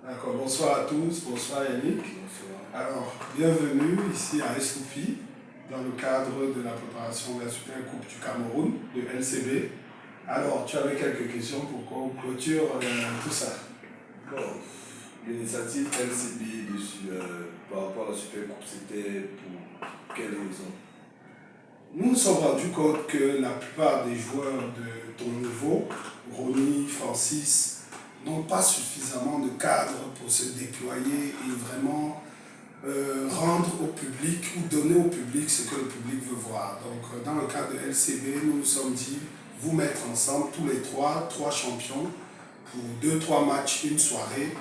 D'accord, bonsoir à tous, bonsoir Yannick. Bonsoir. Alors, bienvenue ici à Essoufi, dans le cadre de la préparation de la Super Coupe du Cameroun, de LCB. Alors, tu avais quelques questions pour qu'on clôture tout ça. Bon, l'initiative LCB par rapport à la Super Coupe, c'était pour quelle raison? Nous nous sommes rendus compte que la plupart des joueurs de ton niveau, Ronny, Francis, n'ont pas suffisamment de cadre pour se déployer et vraiment rendre au public ou donner au public ce que le public veut voir. Donc dans le cadre de LCB, nous nous sommes dit, vous mettre ensemble tous les trois champions pour 2-3 matchs, une soirée,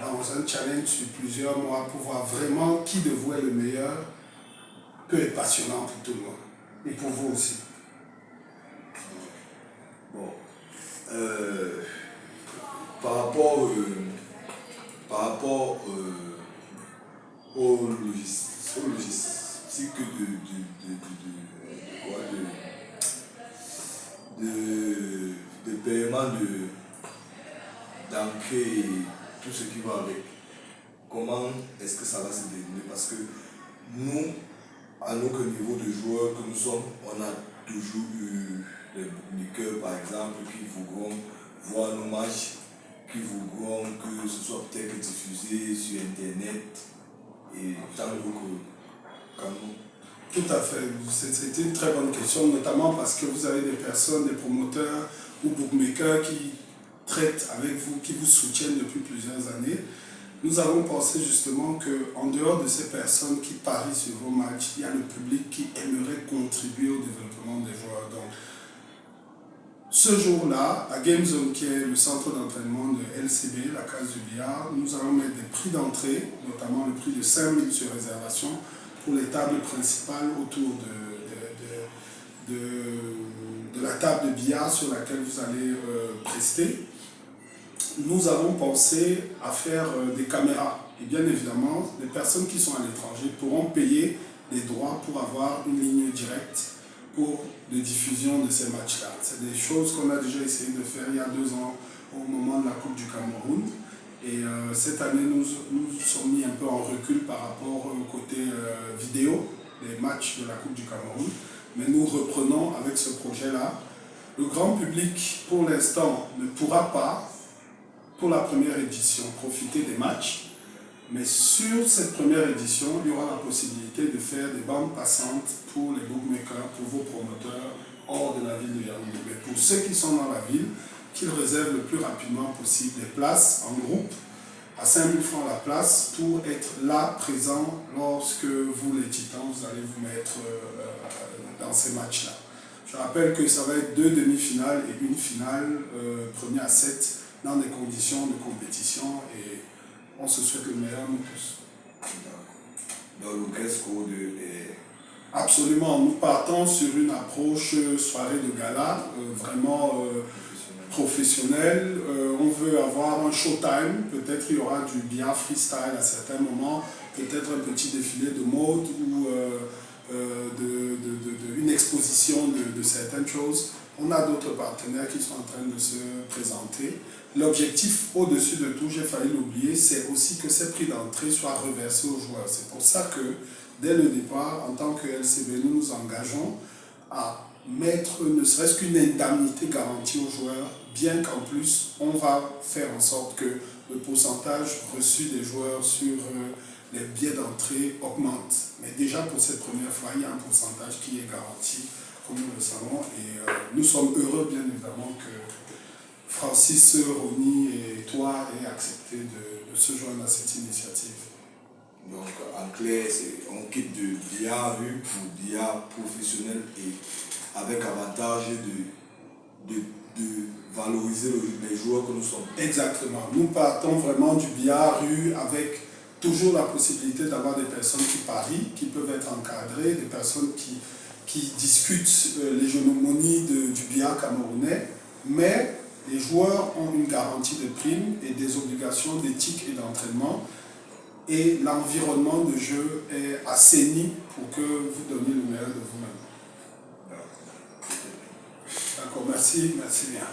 dans un challenge sur plusieurs mois pour voir vraiment qui de vous est le meilleur, peut être passionnant pour tout le monde. Et pour vous aussi. Bon, par rapport au logistique de paiement d'entrée et tout ce qui va avec, comment est-ce que ça va se dérouler? Parce que nous, à notre niveau de joueurs que nous sommes, on a toujours eu les bookmakers par exemple qui voudront voir nos matchs, qui voudront que ce soit peut-être diffusé sur internet et tant que nous. Tout à fait, c'était une très bonne question, notamment parce que vous avez des personnes, des promoteurs ou bookmakers qui traitent avec vous, qui vous soutiennent depuis plusieurs années. Nous avons pensé justement qu'en dehors de ces personnes qui parient sur vos matchs, il y a le public qui aimerait contribuer au développement des joueurs. Donc, ce jour-là, à Game Zone, qui est le centre d'entraînement de LCB, la case du billard, nous allons mettre des prix d'entrée, notamment le prix de 5 000 sur réservation pour les tables principales autour de la table de billard sur laquelle vous allez prester. Nous avons pensé à faire des caméras. Et bien évidemment, les personnes qui sont à l'étranger pourront payer des droits pour avoir une ligne directe pour de diffusion de ces matchs-là. C'est des choses qu'on a déjà essayé de faire il y a 2 ans au moment de la Coupe du Cameroun. Et cette année, nous sommes mis un peu en recul par rapport au côté vidéo des matchs de la Coupe du Cameroun. Mais nous reprenons avec ce projet-là. Le grand public, pour l'instant, ne pourra pas, pour la première édition, profiter des matchs. Mais sur cette première édition, il y aura la possibilité de faire des bandes passantes pour les bookmakers, pour vos promoteurs hors de la ville de Yaoundé. Mais pour ceux qui sont dans la ville, qu'ils réservent le plus rapidement possible des places en groupe à 5 000 francs la place pour être là, présent, lorsque vous, les Titans, vous allez vous mettre dans ces matchs-là. Je rappelle que ça va être 2 demi-finales et une finale, premier à 7, dans des conditions de compétition et on se souhaite le meilleur, nous tous. Dans le dress code est... Absolument, nous partons sur une approche soirée de gala, vraiment professionnelle. On veut avoir un showtime, peut-être il y aura du billard freestyle à certains moments, peut-être un petit défilé de mode ou une exposition de certaines choses. On a d'autres partenaires qui sont en train de se présenter. L'objectif, au-dessus de tout, j'ai failli l'oublier, c'est aussi que ces prix d'entrée soient reversés aux joueurs. C'est pour ça que, dès le départ, en tant que LCB, nous nous engageons à mettre ne serait-ce qu'une indemnité garantie aux joueurs, bien qu'en plus, on va faire en sorte que le pourcentage reçu des joueurs sur les billets d'entrée augmente. Mais déjà, pour cette première fois, il y a un pourcentage qui est garanti, comme nous le savons, et nous sommes heureux, bien évidemment, que Francis, Ronny et toi aient accepté de se joindre à cette initiative. Donc, en clair, on quitte de billard rue pour billard professionnel et avec avantage de valoriser les joueurs que nous sommes. Exactement. Nous partons vraiment du billard rue avec toujours la possibilité d'avoir des personnes qui parient, qui peuvent être encadrées, des personnes qui discutent l'hégémonie du billard camerounais, mais les joueurs ont une garantie de prime et des obligations d'éthique et d'entraînement. Et l'environnement de jeu est assaini pour que vous donniez le meilleur de vous-même. D'accord, merci bien.